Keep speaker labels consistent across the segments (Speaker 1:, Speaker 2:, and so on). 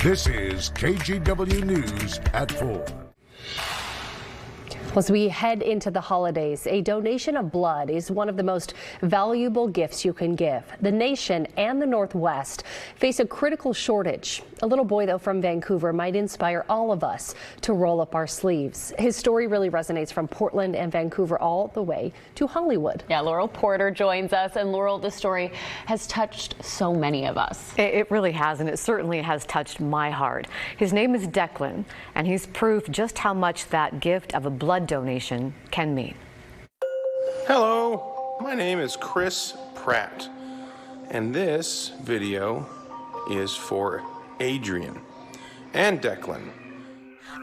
Speaker 1: This is KGW News at 4.
Speaker 2: As we head into the holidays, a donation of blood is one of the most valuable gifts you can give. The nation and the Northwest face a critical shortage. A little boy, though, from Vancouver might inspire all of us to roll up our sleeves. His story really resonates from Portland and Vancouver all the way to Hollywood.
Speaker 3: Yeah, Laurel Porter joins us. And Laurel, the story has touched so many of us.
Speaker 4: It really has, and it certainly has touched my heart. His name is Declan, and he's proof just how much that gift of a blood donation can mean.
Speaker 5: Hello, my name is Chris Pratt, and this video is for Adrian and Declan.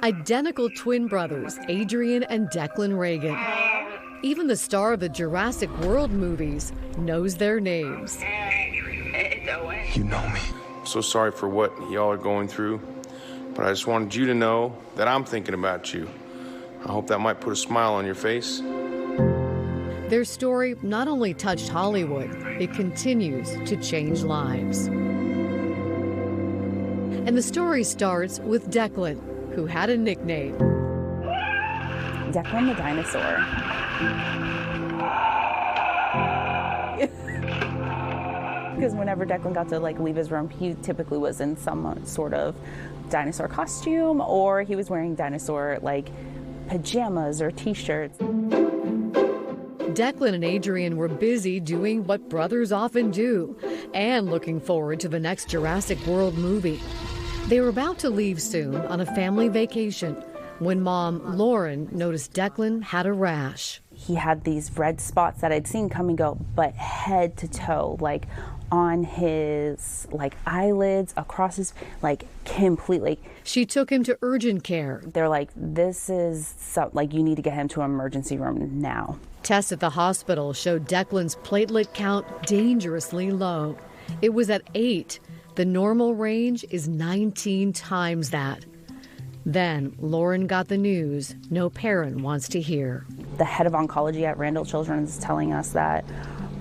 Speaker 6: Identical twin brothers, Adrian and Declan Reagan. Even the star of the Jurassic World movies knows their names.
Speaker 5: You know me. So sorry for what y'all are going through, but I just wanted you to know that I'm thinking about you. I hope that might put a smile on your face.
Speaker 6: Their story not only touched Hollywood, it continues to change lives. And the story starts with Declan, who had a nickname.
Speaker 7: Declan the dinosaur. Because whenever Declan got to leave his room, he typically was in some sort of dinosaur costume, or he was wearing dinosaur pajamas or t-shirts.
Speaker 6: Declan and Adrian were busy doing what brothers often do and looking forward to the next Jurassic World movie. They were about to leave soon on a family vacation when Mom, Lauren, noticed Declan had a rash.
Speaker 7: He had these red spots that I'd seen come and go, but head to toe, on his eyelids, across his, completely.
Speaker 6: She took him to urgent care.
Speaker 7: They're like, this is you need to get him to an emergency room now.
Speaker 6: Tests at the hospital showed Declan's platelet count dangerously low. It was at 8. The normal range is 19 times that. Then Lauren got the news no parent wants to hear.
Speaker 7: The head of oncology at Randall Children's is telling us that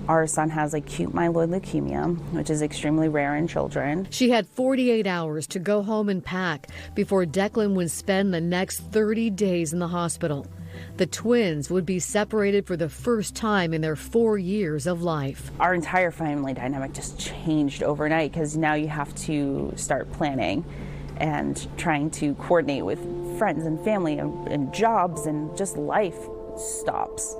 Speaker 7: our son has acute myeloid leukemia, which is extremely rare in children.
Speaker 6: She had 48 hours to go home and pack before Declan would spend the next 30 days in the hospital. The twins would be separated for the first time in their 4 years of life.
Speaker 7: Our entire family dynamic just changed overnight because now you have to start planning and trying to coordinate with friends and family and jobs, and just life stops.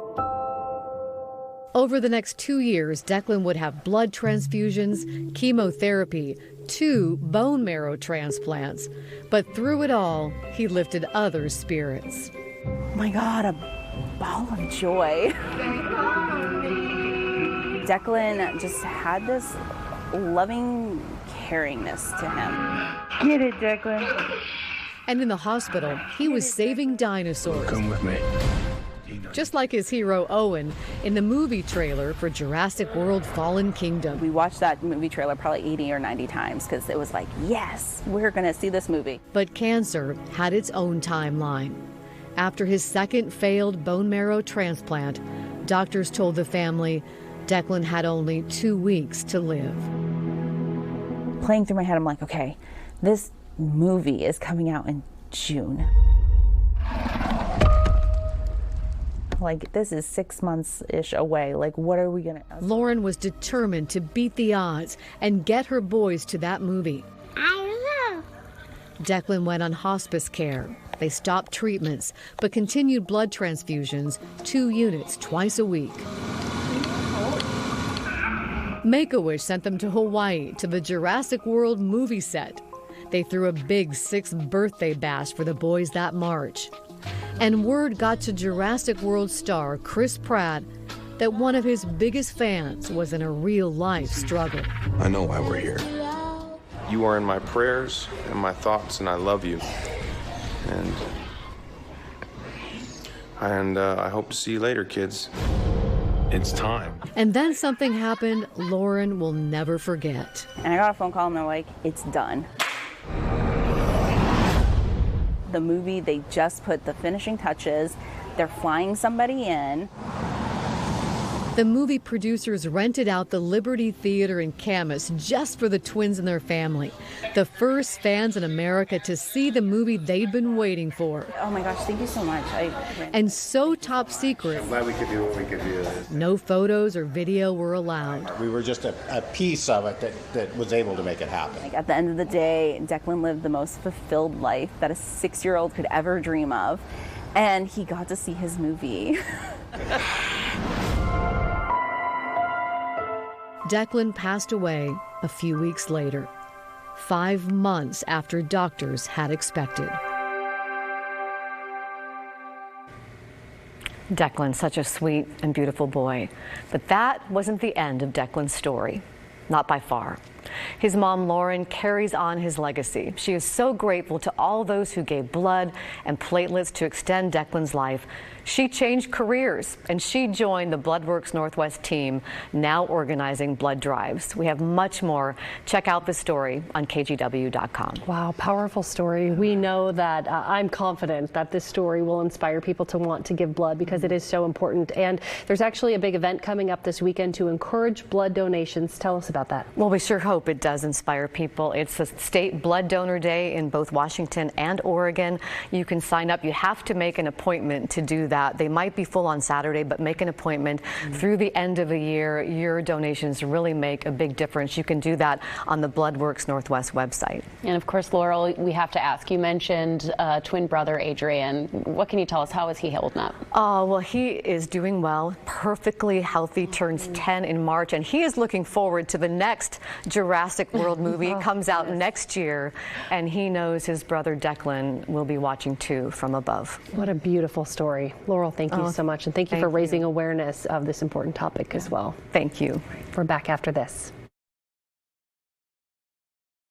Speaker 6: Over the next 2 years, Declan would have blood transfusions, chemotherapy, 2 bone marrow transplants. But through it all, he lifted others' spirits.
Speaker 7: Oh my God, a ball of joy. Declan just had this loving caringness to him. Get it, Declan.
Speaker 6: And in the hospital, he was saving dinosaurs.
Speaker 5: Come with me.
Speaker 6: Just like his hero Owen in the movie trailer for Jurassic World Fallen Kingdom.
Speaker 7: We watched that movie trailer probably 80 or 90 times because it was like, yes, we're going to see this movie.
Speaker 6: But cancer had its own timeline. After his second failed bone marrow transplant, doctors told the family Declan had only 2 weeks to live.
Speaker 7: Playing through my head, I'm like, okay, this movie is coming out in June. This is 6 months-ish away. What are we going to...
Speaker 6: Lauren was determined to beat the odds and get her boys to that movie.
Speaker 8: I don't know.
Speaker 6: Declan went on hospice care. They stopped treatments, but continued blood transfusions, 2 units twice a week. Make-A-Wish sent them to Hawaii, to the Jurassic World movie set. They threw a big 6th birthday bash for the boys that March. And word got to Jurassic World star Chris Pratt that one of his biggest fans was in a real-life struggle.
Speaker 5: I know why we're here. You are in my prayers and my thoughts, and I love you. And I hope to see you later, kids. It's time.
Speaker 6: And then something happened Lauren will never forget.
Speaker 7: And I got a phone call, and they're like, it's done. The movie, they just put the finishing touches. They're flying somebody in.
Speaker 6: The movie producers rented out the Liberty Theater in Camas just for the twins and their family. The first fans in America to see the movie they'd been waiting for.
Speaker 7: Oh my gosh, thank you so much.
Speaker 6: And so top secret,
Speaker 8: I'm glad we could do what we could do.
Speaker 6: no photos or video were allowed.
Speaker 8: We were just a piece of it that was able to make it happen.
Speaker 7: Like at the end of the day, Declan lived the most fulfilled life that a 6-year-old could ever dream of. And he got to see his movie.
Speaker 6: Declan passed away a few weeks later, 5 months after doctors had expected.
Speaker 4: Declan, such a sweet and beautiful boy. But that wasn't the end of Declan's story. Not by far. His mom, Lauren, carries on his legacy. She is so grateful to all those who gave blood and platelets to extend Declan's life. She changed careers, and she joined the Bloodworks Northwest team, now organizing blood drives. We have much more. Check out the story on KGW.com.
Speaker 2: Wow, powerful story. We know that I'm confident that this story will inspire people to want to give blood because it is so important. And there's actually a big event coming up this weekend to encourage blood donations. Tell us about that.
Speaker 4: Well, we sure hope it does inspire people. It's a state blood donor day in both Washington and Oregon. You can sign up. You have to make an appointment to do that. They might be full on Saturday, but make an appointment. Through the end of the year. Your donations really make a big difference. You can do that on the Bloodworks Northwest website.
Speaker 3: And of course, Laurel, we have to ask, you mentioned twin brother Adrian. What can you tell us? How is he holding up?
Speaker 4: Oh, well, he is doing well, perfectly healthy, turns 10 in March, and he is looking forward to the next Jurassic World movie. It comes out next year, and he knows his brother Declan will be watching too from above.
Speaker 2: What a beautiful story. Laurel, thank you so much, and thank you for raising awareness of this important topic as well.
Speaker 4: Thank you.
Speaker 2: We're back after this.